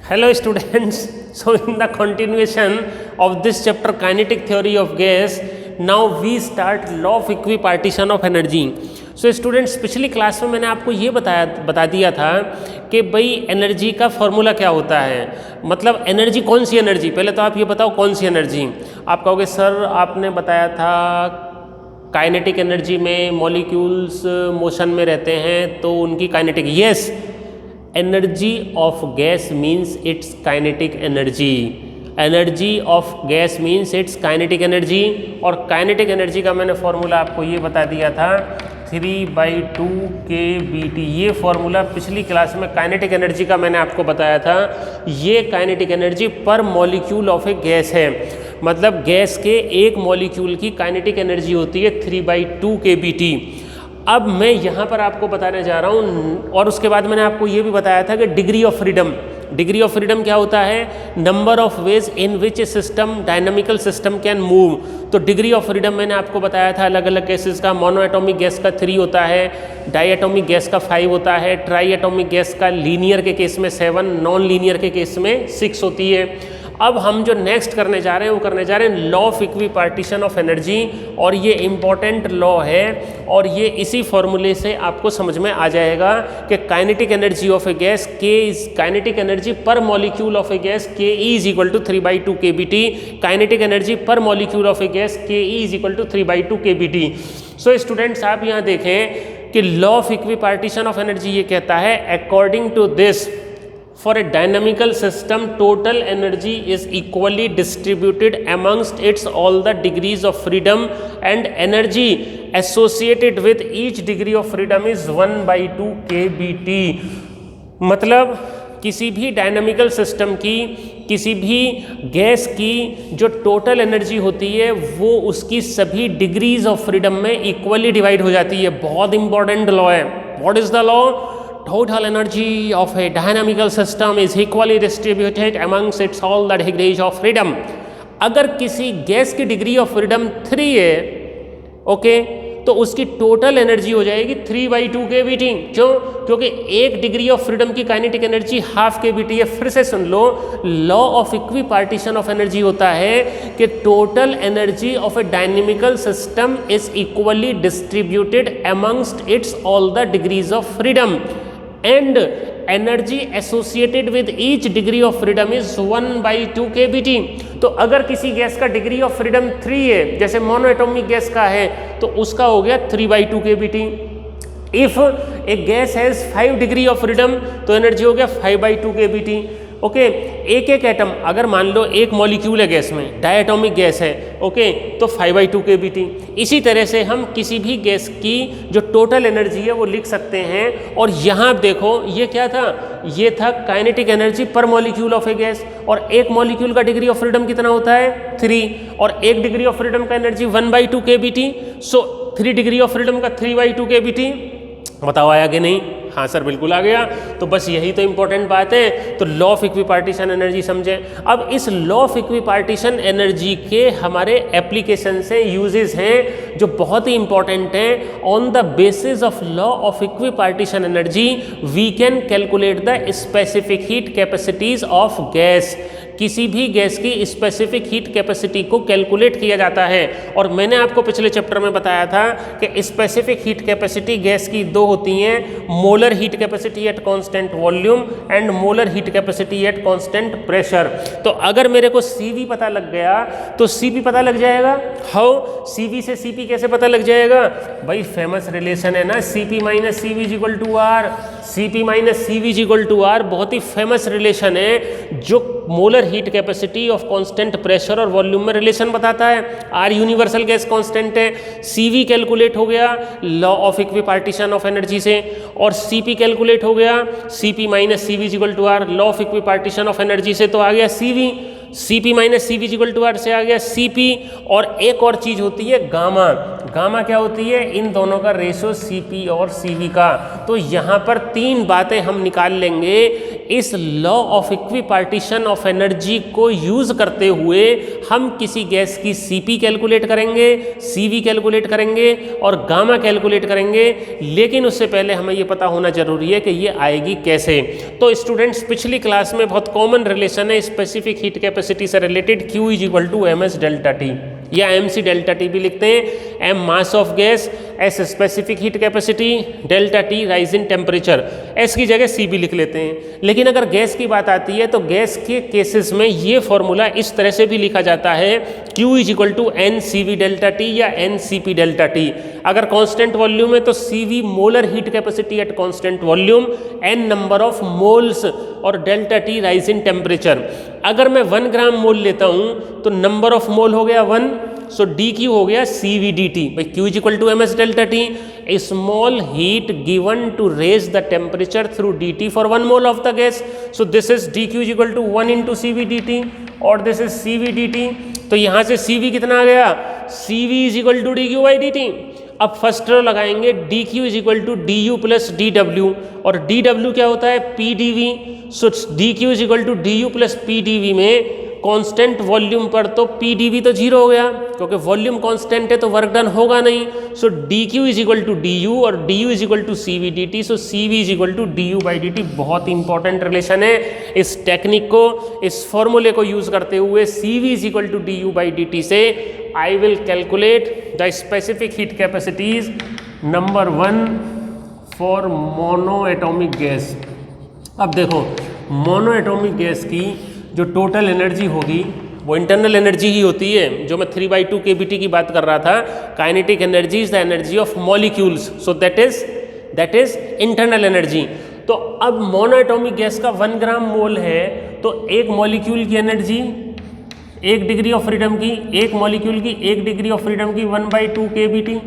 Hello students, so in the continuation of this chapter kinetic theory of gas, now we start law of equipartition of energy. So students, पिछली class में मैंने आपको ये बता दिया था कि भाई एनर्जी का फॉर्मूला क्या होता है, मतलब एनर्जी कौन सी एनर्जी, पहले तो आप ये बताओ कौन सी एनर्जी। आप कहोगे सर आपने बताया था काइनेटिक एनर्जी में मॉलिक्यूल्स मोशन में रहते हैं तो उनकी kinetic, yes, energy of gas means it's kinetic energy, energy of gas means it's kinetic energy. और काइनेटिक एनर्जी का मैंने फॉर्मूला आपको ये बता दिया था 3/2 kBT। ये फॉर्मूला पिछली क्लास में काइनेटिक एनर्जी का मैंने आपको बताया था। ये kinetic energy per molecule of a gas है, मतलब गैस के एक मॉलिक्यूल की काइनेटिक एनर्जी होती है 3/2 kBT। अब मैं यहाँ पर आपको बताने जा रहा हूँ, और उसके बाद मैंने आपको ये भी बताया था कि degree of freedom, degree of freedom क्या होता है, number of ways in which A system dynamical system can move. तो डिग्री ऑफ फ्रीडम मैंने आपको बताया था अलग अलग गैसेस का, मोनो एटॉमिक गैस का 3 होता है, डाई एटॉमिक गैस का 5 होता है, ट्राई एटॉमिक गैस का लीनियर के केस में 7, नॉन लीनियर के केस में 6 होती है। अब हम जो नेक्स्ट करने जा रहे हैं वो करने जा रहे हैं law of equipartition of energy, और ये इम्पॉर्टेंट लॉ है और ये इसी फॉर्मूले से आपको समझ में आ जाएगा कि kinetic energy of a gas के is kinetic energy per molecule of a gas के is equal to 3/2 kBT, kinetic energy per molecule of a gas के is equal to 3/2 kBT। So students आप यहाँ देखें कि law of equipartition of energy ये कहता है according to this for a dynamical system total energy is equally distributed amongst its all the degrees of freedom and energy associated with each degree of freedom is 1/2 kBT। मतलब किसी भी dynamical system की, किसी भी gas की जो total energy होती है वो उसकी सभी डिग्रीज ऑफ फ्रीडम में इक्वली डिवाइड हो जाती है। बहुत इंपॉर्टेंट लॉ है। What is the law? Total energy of a dynamical system is equally distributed amongst its all the degrees of freedom। अगर किसी गैस की डिग्री ऑफ फ्रीडम 3 है, ओके, तो उसकी टोटल एनर्जी हो जाएगी 3/2 kBT। क्यों? क्योंकि एक डिग्री ऑफ फ्रीडम की काइनेटिक एनर्जी ½ kBT है। फिर से सुन लो, law of equipartition of energy होता है कि total energy of a dynamical system is equally distributed amongst its all the degrees of freedom and energy associated with each degree of freedom is 1/2 kBT। तो अगर किसी gas का degree of freedom 3 है, जैसे mono atomic gas का है, तो उसका हो गया 3/2 kBT। If A gas has 5 degree of freedom तो एनर्जी हो गया 5/2 kBT। ओके, एक एक एटम, अगर मान लो एक मॉलिक्यूल है गैस में, डाई एटॉमिक गैस है, ओके, तो 5/2 kBT। इसी तरह से हम किसी भी गैस की जो टोटल एनर्जी है वो लिख सकते हैं। और यहाँ देखो ये क्या था, ये था kinetic energy per molecule of a gas, और एक मॉलिक्यूल का डिग्री ऑफ फ्रीडम कितना होता है 3, और एक डिग्री ऑफ फ्रीडम का energy 1/2 kBT। So 3 degree of freedom का 3/2 kBT। बताओ आया कि नहीं? हाँ सर बिल्कुल आ गया। तो बस यही तो इंपॉर्टेंट बात है। तो लॉ ऑफ इक्विपार्टीशन एनर्जी समझें। अब इस लॉ ऑफ इक्विपार्टीशन एनर्जी के हमारे एप्लीकेशन से यूजेस हैं जो बहुत ही इंपॉर्टेंट हैं। On the basis of law of equipartition energy we can calculate the specific heat capacities of gas. किसी भी गैस की स्पेसिफिक हीट कैपेसिटी को कैलकुलेट किया जाता है। और मैंने आपको पिछले चैप्टर में बताया था कि स्पेसिफिक हीट कैपेसिटी गैस की 2 होती हैं, molar heat capacity at constant volume and molar heat capacity at constant pressure. तो अगर मेरे को CV पता लग गया तो CP पता लग जाएगा। हाउ? CV से CP कैसे पता लग जाएगा? भाई फेमस रिलेशन है ना, CP - CV = R। CP - CV = R बहुत ही फेमस रिलेशन है जो molar heat capacity of constant pressure और वॉल्यूम में रिलेशन बताता है। R यूनिवर्सल गैस कांस्टेंट है, CV कैलकुलेट हो गया law of equipartition of energy से, और CP कैलकुलेट हो गया CP - CV = R law of equipartition of energy से। तो आ गया CV, CP - CV = R से आ गया CP। और एक और चीज होती है गामा। गामा क्या होती है? इन दोनों का रेशो CP और CV का। तो यहाँ पर 3 बातें हम निकाल लेंगे। इस law of equipartition of energy को यूज करते हुए हम किसी गैस की Cp कैलकुलेट करेंगे, Cv कैलकुलेट करेंगे और गामा कैलकुलेट करेंगे, लेकिन उससे पहले हमें ये पता होना जरूरी है कि ये आएगी कैसे। तो स्टूडेंट्स पिछली क्लास में बहुत कॉमन रिलेशन है स्पेसिफिक हीट कैपेसिटी से related, Q is equal to M S delta T या mc डेल्टा टी भी लिखते हैं, m mass of gas, s specific heat capacity, delta T rise in temperature, s की जगह c भी लिख लेते हैं। लेकिन अगर गैस की बात आती है तो गैस के केसेस में ये फॉर्मूला इस तरह से भी लिखा जाता है, Q is equal to N C V delta T या N C P delta T. अगर कांस्टेंट वॉल्यूम है तो CV molar heat capacity at constant volume, n number of moles और delta T rise in temperature. अगर मैं 1 ग्राम मोल लेता हूँ तो नंबर ऑफ मोल हो गया 1, सो dQ हो गया CVDT भाई, Q is equal to ms delta T, small heat given to raise the temperature through dt for 1 mole of the gas, so this is dQ is equal to 1 into CVDT और this is CVDT। तो यहाँ से CV कितना आ गया, CV is equal to dQ by dt। अब first law लगाएंगे, dQ is equal to du plus dW और dW क्या होता है PdV, so dQ is equal to du plus PdV में कांस्टेंट वॉल्यूम पर तो PdV तो 0 हो गया क्योंकि वॉल्यूम कांस्टेंट है तो वर्क डन होगा नहीं, so dQ is equal to du और du is equal to CVDT, so CV is equal to du by dt। बहुत इंपॉर्टेंट रिलेशन है, इस टेक्निक को, इस फॉर्मूले को यूज करते हुए CV is equal to du by dt से I will calculate the specific heat capacities number 1 for monoatomic gas. अब देखो मोनो एटॉमिक गैस की जो टोटल एनर्जी होगी वो इंटरनल एनर्जी ही होती है, जो मैं 3/2 kBT की बात कर रहा था। Kinetic energy is the energy of molecules, so that is internal energy. तो अब मोनो एटॉमिक गैस का 1 ग्राम मोल है तो एक मॉलिक्यूल की एनर्जी 1 डिग्री ऑफ फ्रीडम की, एक मॉलिक्यूल की 1 डिग्री ऑफ फ्रीडम की 1/2 kBT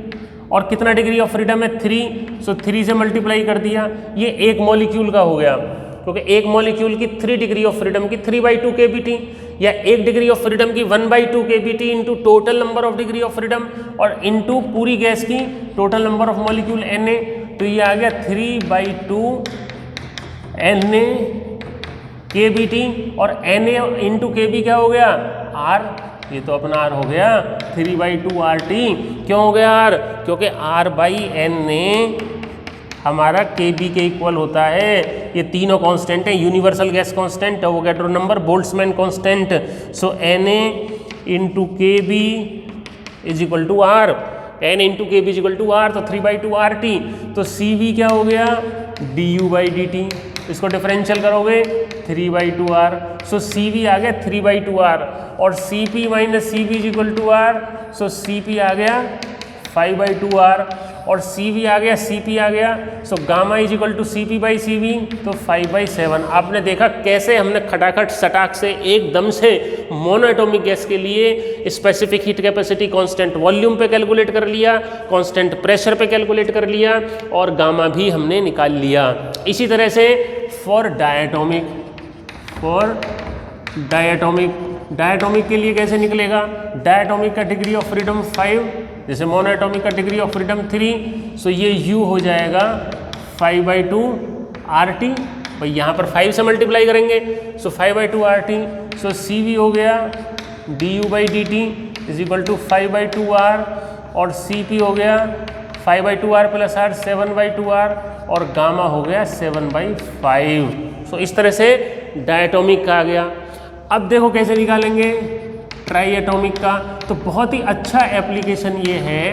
और कितना डिग्री ऑफ फ्रीडम है 3, सो 3 से मल्टीप्लाई कर दिया, ये एक मॉलिक्यूल का हो गया क्योंकि एक मॉलिक्यूल की 3 डिग्री ऑफ फ्रीडम की 3/2 kBT या 1 डिग्री ऑफ फ्रीडम की 1/2 kBT into total number of degree of freedom और इंटू पूरी गैस की total number of molecule Na, तो ये आ गया 3/2 Na kBT और Na इंटू kB क्या हो गया R, ये तो अपना R हो गया 3/2 RT। क्यों हो गया R, क्योंकि R/Na हमारा Kb के इक्वल होता है। ये तीनों कांस्टेंट है, universal gas constant, Avogadro number, Boltzmann constant, so Na into Kb is equal to R, N into Kb is equal to R, तो 3/2 RT। तो CV क्या हो गया du बाई dt, इसको डिफरेंशियल करोगे 3/2 R, सो CV आ गया 3/2 R और Cp minus Cv is equal to R, so Cp आ गया 5/2 R और CV आ गया Cp आ गया, so gamma is equal to Cp by CV, तो 5/7। आपने देखा कैसे हमने खटाखट सटाक से एकदम से मोनो एटॉमिक गैस के लिए specific heat capacity constant volume पे कैलकुलेट कर लिया, कांस्टेंट प्रेशर पे कैलकुलेट कर लिया और गामा भी हमने निकाल लिया। इसी तरह से फॉर डायटोमिक के लिए कैसे निकलेगा, डायटोमिक का डिग्री ऑफ फ्रीडम 5, जैसे मोनो एटॉमिक का डिग्री ऑफ फ्रीडम 3, सो ये U हो जाएगा 5/2 RT, भाई यहाँ पर 5 से मल्टीप्लाई करेंगे, सो 5/2 RT, सो CV हो गया du by dt is equal to 5/2 R और Cp हो गया 5/2 R प्लस R 7/2 R और गामा हो गया 7/5। सो इस तरह से डायटोमिक का आ गया। अब देखो कैसे निकालेंगे ट्राई एटॉमिक का, तो बहुत ही अच्छा एप्लीकेशन ये है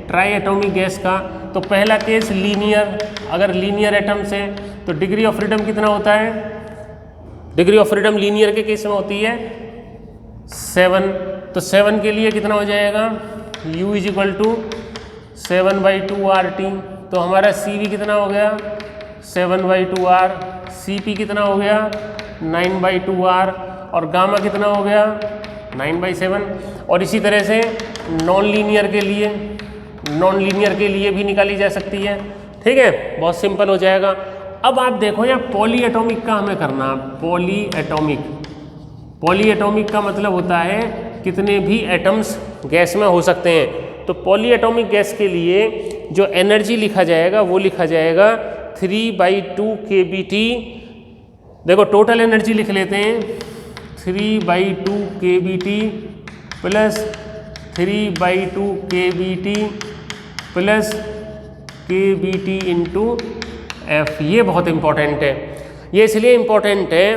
ट्राई एटॉमिक गैस का। तो पहला केस लीनियर, अगर लीनियर एटम्स है तो डिग्री ऑफ फ्रीडम कितना होता है, डिग्री ऑफ फ्रीडम लीनियर के केस में होती है 7, तो 7 के लिए कितना हो जाएगा U is equal to 7/2 RT, तो हमारा CV कितना हो गया 7/2 R, Cp कितना हो गया 9/2 R और गामा कितना हो गया 9/7। और इसी तरह से नॉन लीनियर के लिए भी निकाली जा सकती है, ठीक है, बहुत सिंपल हो जाएगा। अब आप देखो यहाँ पॉली एटॉमिक का हमें करना, पॉली एटॉमिक का मतलब होता है कितने भी एटम्स गैस में हो सकते हैं। तो पॉली एटॉमिक गैस के लिए जो एनर्जी लिखा जाएगा वो लिखा जाएगा 3/2 kBT देखो टोटल एनर्जी लिख लेते हैं 3/2 kBT plus 3/2 kBT plus kBT into F। ये बहुत इंपॉर्टेंट है। ये इसलिए इंपॉर्टेंट है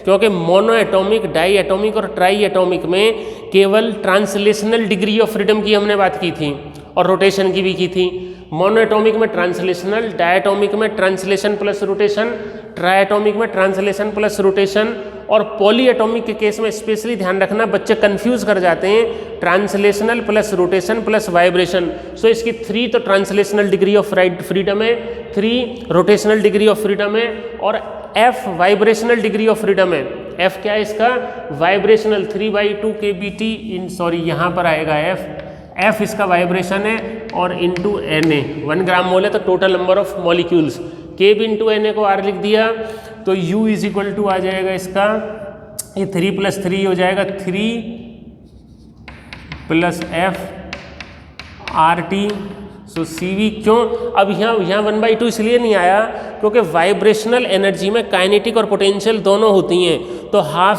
क्योंकि मोनो एटॉमिक, डाई एटॉमिक और ट्राई एटॉमिक में केवल ट्रांसलेशनल डिग्री ऑफ फ्रीडम की हमने बात की थी और रोटेशन की भी की थी। मोनो एटॉमिक में ट्रांसलेशनल, डायटॉमिक में ट्रांसलेशन प्लस रोटेशन, ट्राइएटॉमिक में ट्रांसलेशन प्लस रोटेशन, और पॉली एटॉमिक के केस में स्पेशली ध्यान रखना, बच्चे कंफ्यूज कर जाते हैं translational plus rotation plus vibration. So इसकी 3 तो ट्रांसलेशनल डिग्री ऑफ फ्रीडम है, 3 रोटेशनल डिग्री ऑफ फ्रीडम है, और F vibrational degree of freedom है। F क्या है इसका? वाइब्रेशनल 3/2 kBT इन, सॉरी यहाँ पर आएगा F इसका वाइब्रेशन है, और इंटू Na 1 ग्राम मोल है तो total number of molecules, Kb into Na को R लिख दिया तो U इज इक्वल टू आ जाएगा इसका, ये 3 + 3 हो जाएगा 3 + F RT। सो CV क्यों अब यहाँ 1/2 इसलिए नहीं आया क्योंकि वाइब्रेशनल एनर्जी में काइनेटिक और पोटेंशियल दोनों होती हैं। तो हाफ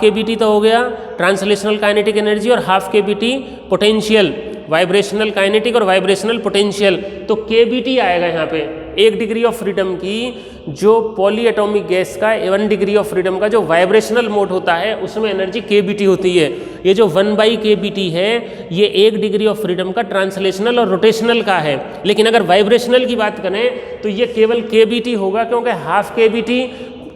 KBT तो हो गया ट्रांसलेशनल काइनेटिक एनर्जी, और half KBT potential, vibrational kinetic और वाइब्रेशनल पोटेंशियल। तो KBT आएगा यहाँ पे 1 डिग्री ऑफ फ्रीडम की जो पॉली एटॉमिक गैस का 1 डिग्री ऑफ फ्रीडम का जो वाइब्रेशनल मोड होता है उसमें एनर्जी KBT होती है। ये जो 1/kBT है ये 1 डिग्री ऑफ फ्रीडम का ट्रांसलेशनल और रोटेशनल का है। लेकिन अगर वाइब्रेशनल की बात करें तो ये केवल KBT होगा क्योंकि हाफ KBT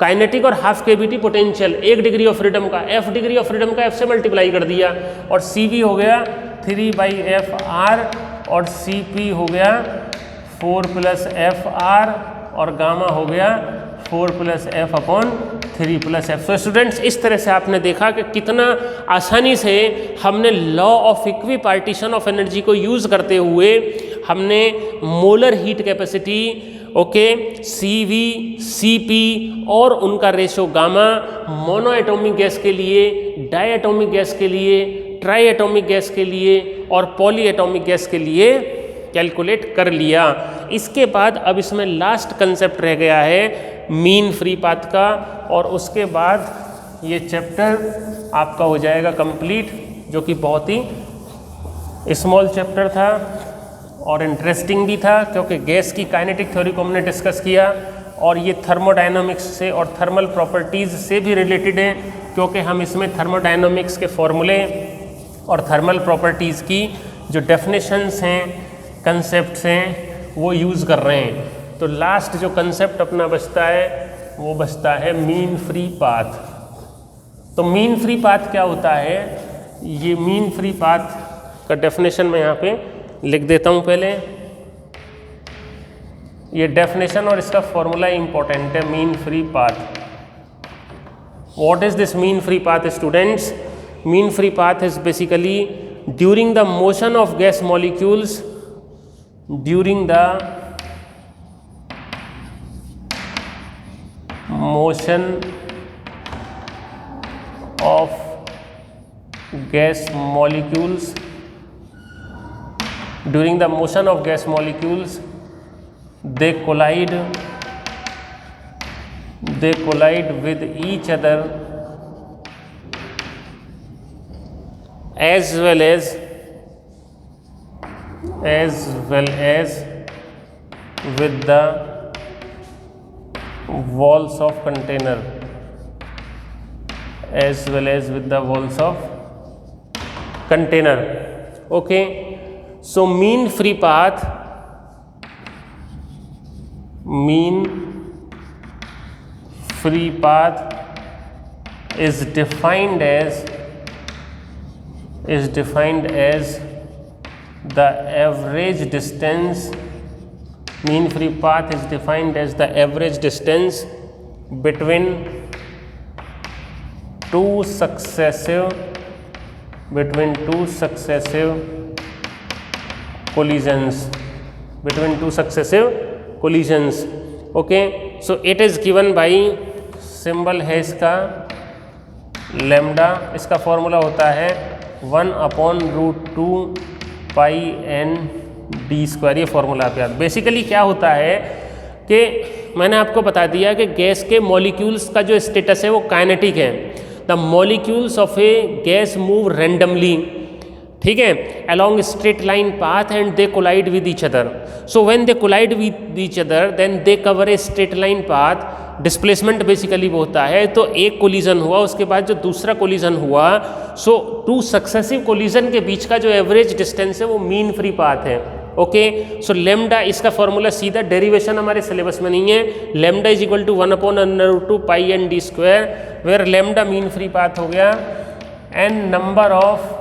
काइनेटिक और half KBT potential, 1 degree of freedom का, F डिग्री ऑफ फ्रीडम का F से मल्टीप्लाई कर दिया, और CV हो गया 3/FR, और CP हो गया 4 + FR, और गामा हो गया 4 + F/3 + F। सो स्टूडेंट्स इस तरह से आपने देखा कि कितना आसानी से हमने law of equi partition of energy को यूज़ करते हुए हमने molar heat capacity, okay, CV, CP और उनका ratio gamma mono atomic gas के लिए, डाई एटॉमिक गैस के लिए, ट्राई एटॉमिक गैस के लिए और पॉली एटॉमिक गैस के लिए कैलकुलेट कर लिया। इसके बाद अब इसमें लास्ट कंसेप्ट रह गया है मीन फ्री पाथ का, और उसके बाद ये चैप्टर आपका हो जाएगा कंप्लीट, जो कि बहुत ही स्मॉल चैप्टर था और इंटरेस्टिंग भी था क्योंकि गैस की काइनेटिक थ्योरी को हमने डिस्कस किया, और ये थर्मोडायनामिक्स से और थर्मल प्रॉपर्टीज़ से भी रिलेटेड है क्योंकि हम इसमें थर्मोडायनामिक्स के फॉर्मूले और थर्मल प्रॉपर्टीज़ की जो डेफिनेशंस हैं, कंसेप्ट्स हैं, वो यूज़ कर रहे हैं। तो लास्ट जो कंसेप्ट अपना बचता है वो बचता है मीन फ्री पाथ। तो मीन फ्री पाथ क्या होता है? ये मीन फ्री पाथ का डेफिनेशन मैं यहाँ पे लिख देता हूँ पहले। ये डेफिनेशन और इसका फॉर्मूला इंपॉर्टेंट है, mean free path. What is this mean free path students? Mean free path is basically during the motion of gas molecules, during the motion of gas molecules, during the motion of gas molecules they collide with each other as well as with the walls of container, as well as with the walls of container. Okay, so mean free path is defined as the average distance. Mean free path is defined as the average distance between two successive collisions. Okay, so it is given by symbol है इसका lambda. इसका formula होता है 1/√2 πN d²। ये formula आप याद। Basically क्या होता है कि मैंने आपको बता दिया कि गैस के मॉलिक्यूल्स का जो स्टेटस है वो काइनेटिक है। The molecules of a gas move randomly, ठीक है, along straight line path and they collide with each other. So when they collide with each other then they cover a straight line path. Displacement basically वो होता है, तो एक collision हुआ उसके बाद जो दूसरा कोलिजन हुआ, सो टू सक्सेसिव कोलिजन के बीच का जो एवरेज डिस्टेंस है वो मीन फ्री पाथ है। ओके, सो लेमडा, इसका फॉर्मूला सीधा डेरिवेशन हमारे सिलेबस में नहीं है। Lambda is equal to 1/√2 pi N D square, where lambda mean free path हो गया N number of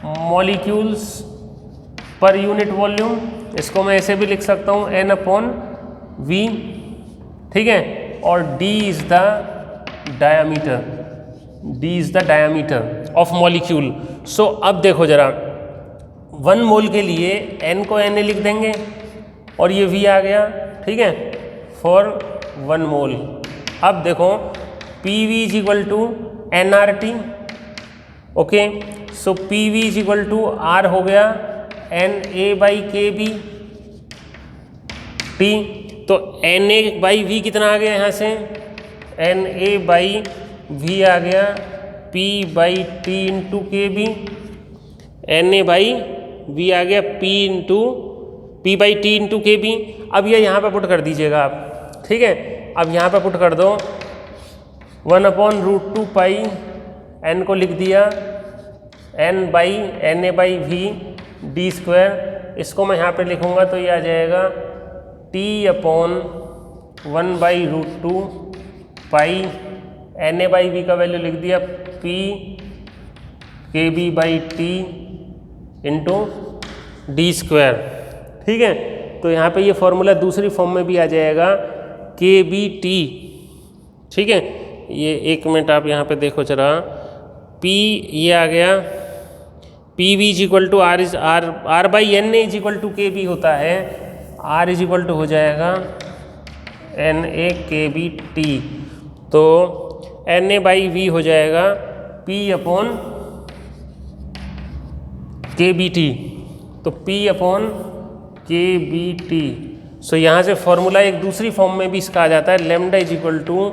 molecules per unit volume. इसको मैं ऐसे भी लिख सकता हूँ n/v, ठीक है, और d is the diameter, d is the diameter of molecule. So अब देखो जरा, 1 मोल के लिए n को na लिख देंगे और ये v आ गया, ठीक है, फॉर 1 मोल। अब देखो pv is equal to nRT, okay, so pv is equal to r हो गया Na/kb t, तो Na/v कितना आ गया यहाँ से, Na/v आ गया p/t इंटू kb, Na/v आ गया p/t इंटू kb। अब ये यहाँ पे पुट कर दीजिएगा आप, ठीक है, अब यहाँ पे पुट कर दो 1/√2 पाई, n को लिख दिया Na/v d स्क्वायर, इसको मैं यहाँ पे लिखूँगा तो ये आ जाएगा t/1/√2 पाई, Na/v का वैल्यू लिख दिया p/kb/t इंटू डी स्क्वायर, ठीक है। तो यहाँ पे ये फॉर्मूला दूसरी फॉर्म में भी आ जाएगा kbt, ठीक है। ये 1 मिनट आप यहाँ पे देखो जरा, p ये आ गया pv is equal to r/n is equal to kb होता है, r इज इक्वल टू हो जाएगा Na/kbt, तो Na/v हो जाएगा p/kbt, तो p/kbt। सो यहाँ से फॉर्मूला एक दूसरी फॉर्म में भी इसका आ जाता है, lambda is equal to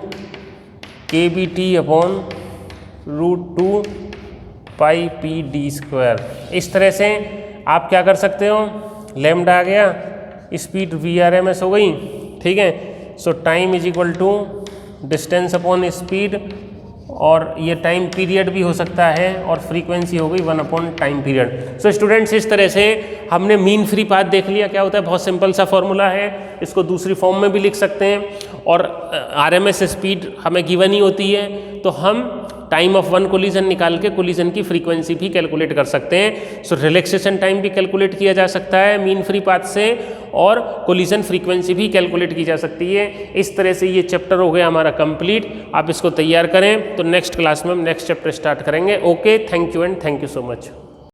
kbt/√2 pi P D square. इस तरह से आप क्या कर सकते हो, लेमडा आ गया, स्पीड VRMS हो गई, ठीक है। So time is equal to distance upon speed, और ये टाइम पीरियड भी हो सकता है, और फ्रीक्वेंसी हो गई 1/टाइम पीरियड। सो स्टूडेंट्स, इस तरह से हमने मीन फ्री पाथ देख लिया क्या होता है, बहुत सिंपल सा फॉर्मूला है, इसको दूसरी फॉर्म में भी लिख सकते हैं, और RMS स्पीड हमें गिवन ही होती है, तो हम टाइम ऑफ 1 कोलिजन निकाल के कोलिजन की फ्रीक्वेंसी भी कैलकुलेट कर सकते हैं। सो रिलैक्सेशन टाइम भी कैलकुलेट किया जा सकता है मीन फ्री पाथ से, और कोलिजन फ्रीक्वेंसी भी कैलकुलेट की जा सकती है। इस तरह से ये चैप्टर हो गया हमारा कंप्लीट। आप इसको तैयार करें, तो नेक्स्ट क्लास में हम नेक्स्ट चैप्टर स्टार्ट करेंगे। Okay, thank you and thank you so much.